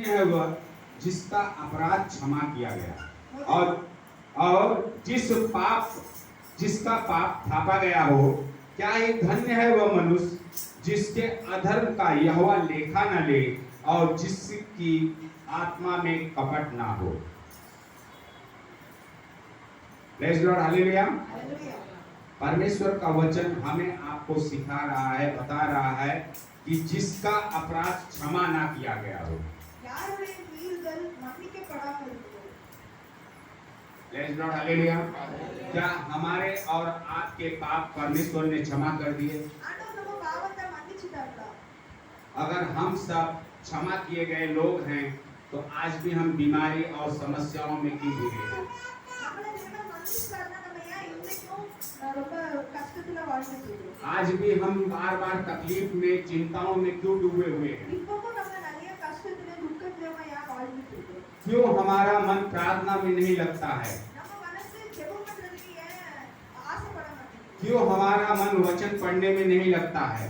धन्य है वह जिसका अपराध क्षमा किया गया और जिसका पाप थापा गया हो। क्या ही धन्य है वह मनुष्य जिसके अधर्म का यहोवा लेखा न ले और जिसकी आत्मा में कपट ना हो। Praise lord, hallelujah. परमेश्वर का वचन हमें आपको सिखा रहा है, बता रहा है कि जिसका अपराध क्षमा ना किया गया हो। Praise lord, hallelujah. क्या हमारे और आपके पाप परमेश्वर ने क्षमा कर दिए? अगर हम सब क्षमा किए गए लोग हैं तो आज भी हम बीमारी और समस्याओं में क्यों डूबे हैं? आज भी हम बार बार तकलीफ में, चिंताओं में क्यों डूबे हुए हैं? क्यों हमारा मन प्रार्थना में नहीं लगता है? क्यों हमारा मन वचन पढ़ने में नहीं लगता है?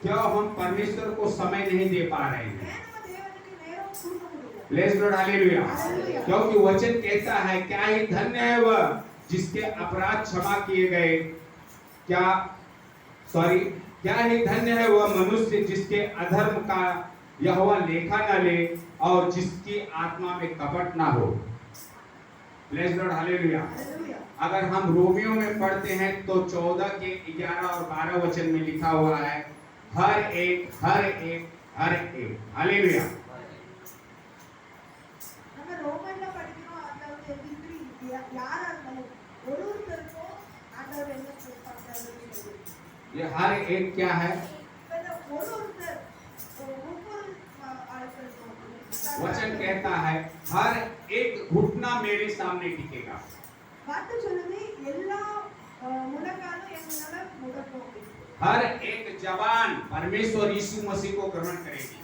क्यों हम परमेश्वर को समय नहीं दे पा रहे हैं? Praise lord, hallelujah. क्योंकि वचन कहता है क्या ही धन्य है वह जिसके अपराध क्षमा किए गए। क्या ही धन्य है वह मनुष्य जिसके अधर्म का यहोवा लेखा न ले और जिसकी आत्मा में कपट ना हो। Praise lord, hallelujah. अगर हम रोमियो में पढ़ते हैं तो 14 के 11 और 12 वचन में लिखा हुआ है, हर एक हालेलुया। ये हर एक क्या है? वचन कहता है हर एक घुटना मेरे सामने टिकेगा। हर एक जवान परमेश्वर यीशु मसीह को ग्रहण करेगी।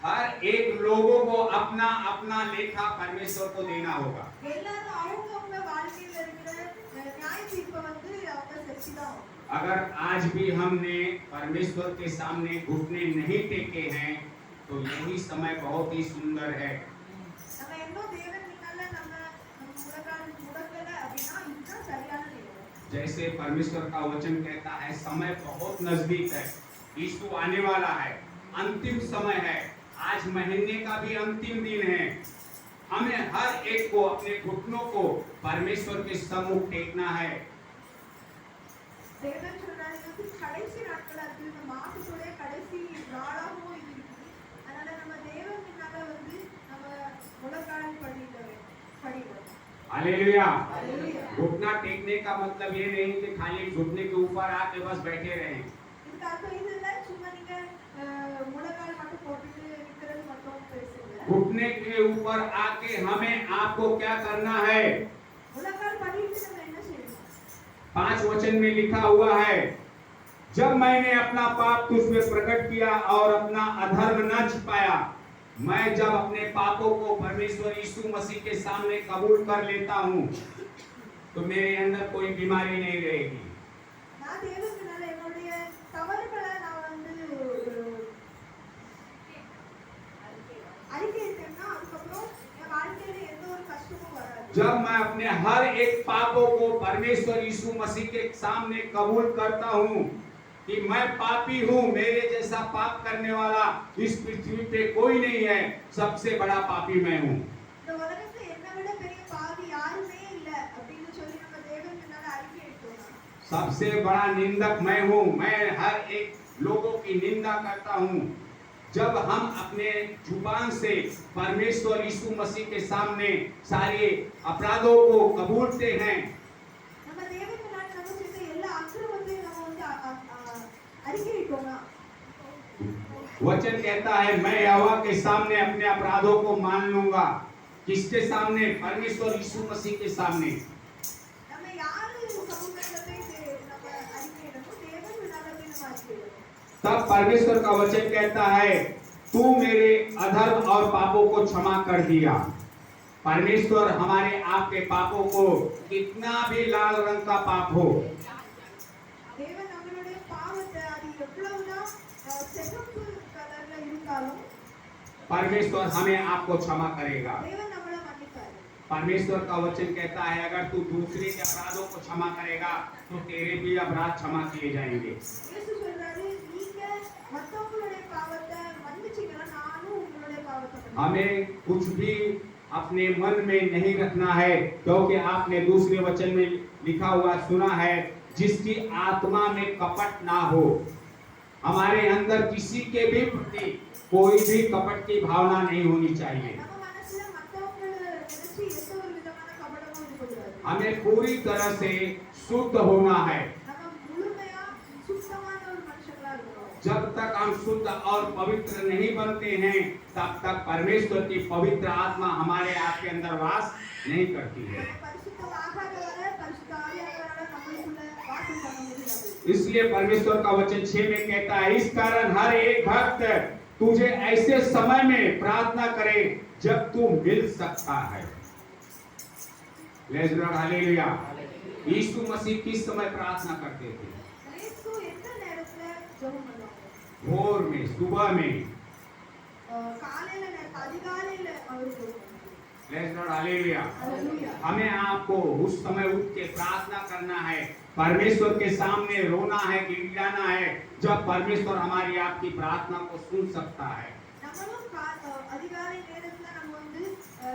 हर एक लोगों को अपना अपना लेखा परमेश्वर को देना होगा। अगर आज भी हमने परमेश्वर के सामने घुटने नहीं टेके हैं तो यही समय बहुत ही सुंदर है। जैसे परमेश्वर का वचन कहता है समय बहुत नजदीक है, यीशु आने वाला है, अंतिम समय है। आज महीने का भी अंतिम दिन है। हमें हर एक को अपने घुटनों को परमेश्वर के सम्मुख टेकना है। हालेलुया। घुटना टेकने का मतलब ये नहीं कि खाली घुटने के ऊपर आके बस बैठे रहें। घुटने के ऊपर आके हमें आपको क्या करना है? 5 वचन में लिखा हुआ है, जब मैंने अपना पाप तुझ में प्रकट किया और अपना अधर्म न छिपाया, मैं जब अपने पापों को परमेश्वर यीशु मसीह के सामने कबूल कर लेता हूँ तो मेरे अंदर कोई बीमारी नहीं रहेगी। जब मैं अपने हर एक पापों को परमेश्वर यीशु मसीह के सामने कबूल करता हूँ कि मैं पापी हूँ, मेरे जैसा पाप करने वाला इस पृथ्वी पे कोई नहीं है, सबसे बड़ा पापी मैं हूँ। सबसे बड़ा निंदक मैं हूँ। मैं हर एक लोगों की निंदा करता हूँ। जब हम अपने जुबान से परमेश्वर यीशु मसीह के सामने सारे अपराधों को कबूलते हैं, वचन कहता है मैं यहोवा के सामने अपने अपराधों को मान लूंगा। किसके सामने? परमेश्वर यीशु मसीह के सामने। तब परमेश्वर का वचन कहता है तू मेरे अधर्म और पापों को क्षमा कर दिया। परमेश्वर हमारे आपके पापों को कितना भी लाल रंग का पाप हो, தேவன் நம்மளுடைய பாவத்தை அது எவ்வளவுதான் சிகப்பு கலர்ல இருந்தாலும் परमेश्वर हमें आपको क्षमा करेगा। தேவன் நம்மள மன்னிப்பாரு. परमेश्वर का वचन कहता है अगर तू दूसरे के अपराधों को क्षमा करेगा तो तेरे भी अपराध क्षमा किए जाएंगे। இயேசு சொல்றாரு நீங்க மத்தவங்களுடைய பாவத்தை மன்னிச்சீங்கன்னா நானும் உங்களுடைய பாவத்தை மன்னிப்பேன். हमें कुछ भी अपने मन में नहीं रखना है, क्योंकि आपने दूसरे वचन में लिखा हुआ सुना है, जिसकी आत्मा में कपट ना हो। हमारे अंदर किसी के भी प्रति कोई भी कपट की भावना नहीं होनी चाहिए। நம்ம மனசுல மத்தவங்கள நினைச்சு எந்த ஒரு விதமான கபடமும் இருக்கக்கூடாது. हमें पूरी तरह से शुद्ध होना है। நம்ம முழுமையா சுத்தமான ஒரு மனுஷங்களா இருக்கணும். जब तक हम शुद्ध और पवित्र नहीं बनते हैं तब तक परमेश्वर की पवित्र आत्मा हमारे आपके अंदर वास नहीं करती है। நம்ம பரிசுத்தமாகாத வரை பரிசுத்த ஆவியானவரால நம்மளுக்குள்ள வாசம் பண்ண முடியாது. इसलिए परमेश्वर का वचन 6 में कहता है, इस कारण हर एक भक्त तुझे ऐसे समय में प्रार्थना करे जब तू मिल सकता है। Praise lord, hallelujah. Yeshu Masih किस समय प्रार्थना करते थे? இயேசு எந்த நேரத்துல ஜெபம் பண்ணுவாங்க? भोर में, सुबह में। காலையில அதிகாலையில அவர் ஜெபம் பண்ணுவாங்க. Praise lord, hallelujah. हालेलुया। हमें आपको उस समय उठ के प्रार्थना करना है, परमेश्वर के सामने रोना है, गिड़गिड़ाना है, जब परमेश्वर हमारी आपकी प्रार्थना को सुन सकता है। நம்மளும் அதிகாலை நேரத்துல நம்ம வந்து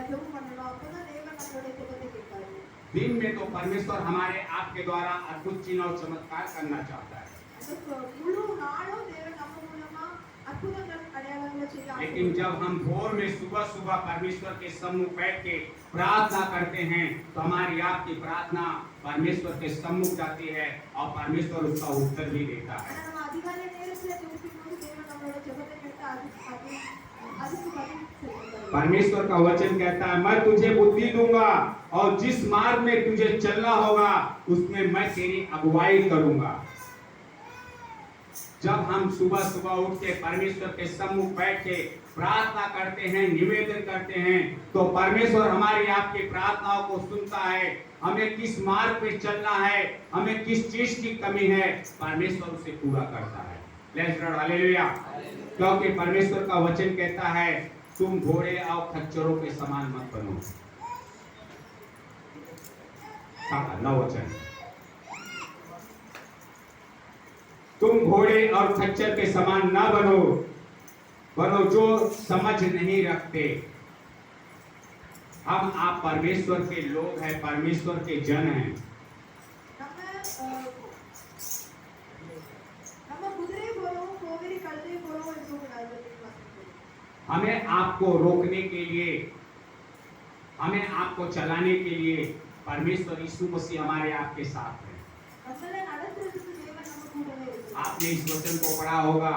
ஜெபம் பண்ணணும். அப்பதான் தேவன் நம்மளுடைய ஜெபத்தை கேட்பாரு. दिन में तो परमेश्वर हमारे आपके द्वारा अद्भुत चिन्ह और चमत्कार करना चाहता है, முழு நாளும் தேவன் நம்ம மூலமா அற்புதங்கள் அடையாளங்களை செய்ய लेकिन जब हम भोर में सुबह सुबह परमेश्वर के सम्मुख बैठ के प्रार्थना करते हैं तो हमारी आपकी प्रार्थना परमेश्वर के सम्मुख जाती है और परमेश्वर उसका उत्तर भी देता है। நம்ம அதிகாலை நேரத்துல ஜெபிக்கும்போது தேவன் நம்மளோட ஜெபத்தை கேட்டு அதுக்கு பதில் செய்வார். परमेश्वर का वचन कहता है, मैं तुझे बुद्धि दूंगा और जिस मार्ग में तुझे चलना होगा उसमें मैं तेरी अगुवाई करूंगा। जब हम सुबह सुबह उठ के परमेश्वर के सम्मुख बैठ के प्रार्थना करते हैं, निवेदन करते हैं, तो परमेश्वर हमारी आपकी प्रार्थनाओं को सुनता है। हमें किस मार्ग पे चलना है, हमें किस चीज की कमी है, परमेश्वर उसे पूरा करता है। Praise lord, hallelujah. क्योंकि परमेश्वर का वचन कहता है, तुम घोड़े और खच्चरों के समान मत बनो। नौ वचन, तुम घोड़े और खच्चर के समान ना बनो जो समझ नहीं रखते। हम आप परमेश्वर के लोग हैं, परमेश्वर के जन हैं। நம்ம குதிரை போலவும் கோவேரி கழுதை போலவும் இருக்கக்கூடாது. हमें आपको रोकने के लिए, हमें आपको चलाने के लिए परमेश्वर यीशु मसीह हमारे आपके साथ है। நம்மளை நடத்துறதுக்கு தேவன் நம்ம கூடவே இருக்கார். आपने इस वचन को पढ़ा होगा,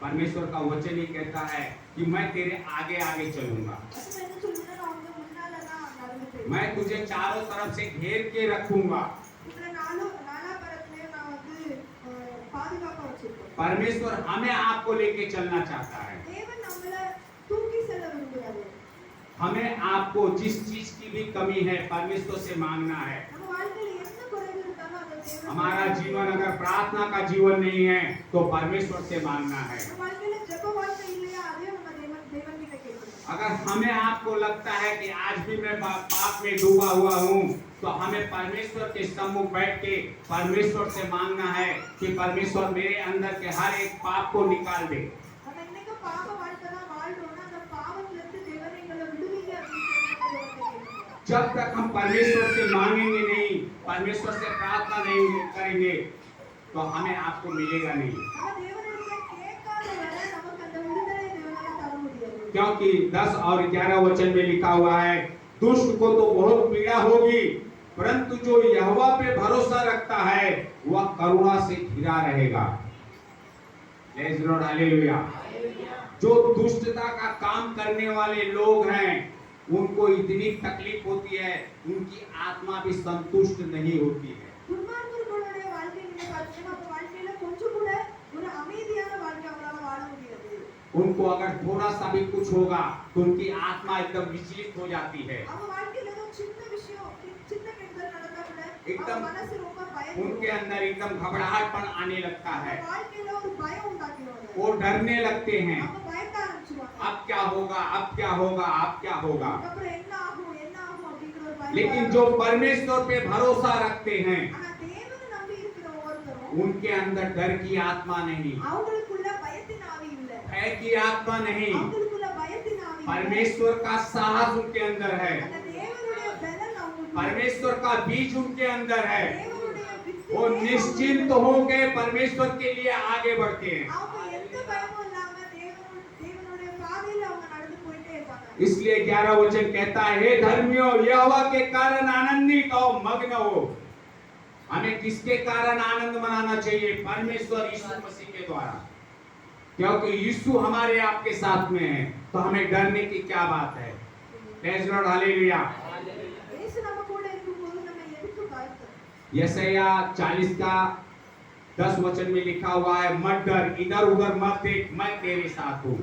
परमेश्वर का वचन ही कहता है कि मैं तेरे आगे आगे चलूंगा, வசனம் என்ன சொல்லுதுன்னா நான் உங்க முன்னால தான் நடந்து போறேன். मैं तुझे चारों तरफ से घेर के रखूंगा। உங்களை நாலாபுரத்திலே நான் வந்து பாதுகாப்பா வச்சிருக்கேன். परमेश्वर हमें आपको लेके चलना चाहता है। தேவன் நம்மளை தூக்கி செல்ல விரும்புகிறாரு. हमें आपको जिस चीज की भी कमी है परमेश्वर से मांगना है। நம்ம வாழ்க்கையில என்ன குறைகள் இருந்தாலும் அதை தேவன் हमारा जीवन अगर प्रार्थना का जीवन नहीं है तो परमेश्वर से मांगना है। நம்ம வாழ்க்கையில ஜெப வாழ்க்கை இல்லையா அதையும் நம்ம தேவன் கிட்ட கேட்கணும். अगर हमें आपको लगता है कि आज भी मैं पाप में डूबा हुआ हूँ तो हमें परमेश्वर के सम्मुख बैठ के परमेश्वर से मांगना है कि परमेश्वर मेरे अंदर के हर एक पाप को निकाल दे। நம்ம இன்னைக்கு பாவ வாழ்க்கை தான் வாழ்றோம்னா அந்த பாவத்துல இருந்து தேவன் எங்களை விடுவீங்க அப்படின்னு கேட்கணும். जब तक हम परमेश्वर से मांगेंगे नहीं, परमेश्वर से प्रार्थना नहीं करेंगे तो हमें आपको मिलेगा नहीं। நம்ம தேவனிடத்துல கேட்காத வரை நமக்கு அந்த விடுதலை தேவனால தர முடியாது. क्योंकि 10 और 11 वचन में लिखा हुआ है, दुष्ट को तो बहुत पीड़ा होगी, परंतु जो यहोवा पे भरोसा रखता है वह करुणा से घिरा रहेगा। Praise lord, hallelujah. जो दुष्टता का काम करने वाले लोग हैं उनको इतनी तकलीफ होती है, उनकी आत्मा भी संतुष्ट नहीं होती है। துன்மார்க்கர்களுடைய வாழ்க்கை நீங்க பார்த்தீங்கன்னா அவங்க வாழ்க்கையில கொஞ்சம் கூட ஒரு அமைதியான வாழ்க்கை அவங்களால வாழ முடியாது. उनको अगर थोड़ा सा भी कुछ होगा तो उनकी आत्मा एकदम विचलित हो जाती है। அவங்க வாழ்க்கையில ஏதோ சின்ன விஷயம் சின்ன கெடுதல் நடந்தா கூட एकदम மனசு ரொம்ப उनके अंदर एकदम घबराहटपन आने लगता அவங்க है, வாழ்க்கையில ஒரு பயம் உண்டாக்கிடுவாங்க. वो डरने लगते हैं। அவங்க பயப்பட ஆரம்பிச்சுவாங்க. अब क्या होगा, अब क्या होगा, अब क्या होगा। அப்புறம் என்ன ஆகும் என்ன ஆகும் அப்படிங்கிற ஒரு பயம். लेकिन जो परमेश्वर पे भरोसा रखते हैं, ஆனா தேவனை நம்பி இருக்கிற ஒவ்வொருத்தரும் उनके अंदर डर की आत्मा नहीं, அவங்களுக்குள்ள பயத்தின் ஆவி இல்ல. भय की आत्मा नहीं, அவங்களுக்குள்ள பயத்தின் ஆவி இல்ல. परमेश्वर का साहस उनके अंदर है, அந்த தேவனுடைய பலன் அவங்களுக்குள்ள. परमेश्वर का बीज उनके अंदर है। தேவனுடைய வித்து वो निश्चिंत होके परमेश्वर के लिए आगे बढ़ते हैं। அவங்க எந்த பயமும் இல்லாம தேவனுடைய பாதையில அவங்க நடந்து போயிட்டே இருப்பாங்க. इसलिए 11 वचन कहता है, हे धर्मियों, यहोवा के कारण आनंदित और मग्न हो। हमें किसके कारण आनंद मनाना चाहिए? परमेश्वर यीशु मसीह के द्वारा, क्योंकि यीशु हमारे आपके साथ में है, तो हमें डरने की क्या बात है। Praise lord, hallelujah. இயேசு நம்ம கூட இருக்கும்போது நம்ம எதுக்கு பயப்படணும்? यशायाह 40 का 10 वचन में लिखा हुआ है, मत डर, इधर उधर मत देख, मैं तेरे साथ हूँ।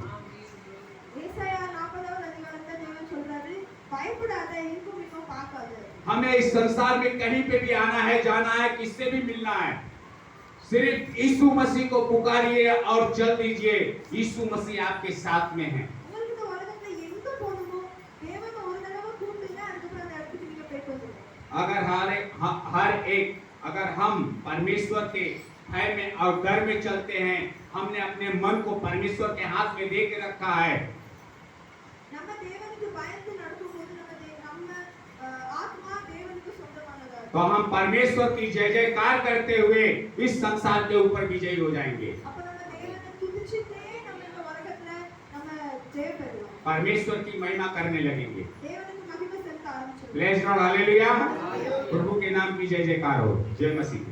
ஏசாயா 40வது அதிகாரத்துல தேவன் சொல்றாரு, பயப்படாத, இருக்கும் இன்னும் பார்க்காத. हमें इस संसार में कहीं पे भी आना है, जाना है, किससे भी मिलना है, सिर्फ यीशु मसीह को पुकारिए और चल दीजिए। यीशु मसीह आपके साथ में है। உங்களுக்கு இந்த உலகத்துல எங்க போகணுமோ தேவனை ஒரு தடவை கூப்பிடுங்க, அதுக்கப்புறம் அந்த இடத்துக்கு நீங்க போயிட்டு வந்துருங்க. अगर हम परमेश्वर के भय में और डर में चलते हैं, हमने अपने मन को परमेश्वर के हाथ में दे के रखा है, நம்ம தேவனுக்கு பயந்து நடக்கும்போது நம்ம ஆத்மா தேவனுக்கு சொந்தமானதா तो हम परमेश्वर की जय जयकार करते हुए इस संसार के ऊपर विजयी हो जाएंगे। அப்ப நம்ம தேவனை துதிச்சிட்டே நம்ம இந்த உலகத்துல நம்ம ஜெயம் பெறுவோம். परमेश्वर की महिमा करने लगेंगे। தேவனுக்கு மகிமை செலுத்த ஆரம்பிச்சிடுவோம். Praise lord, hallelujah. प्रभु के नाम की जय जयकार हो। जय मसीह।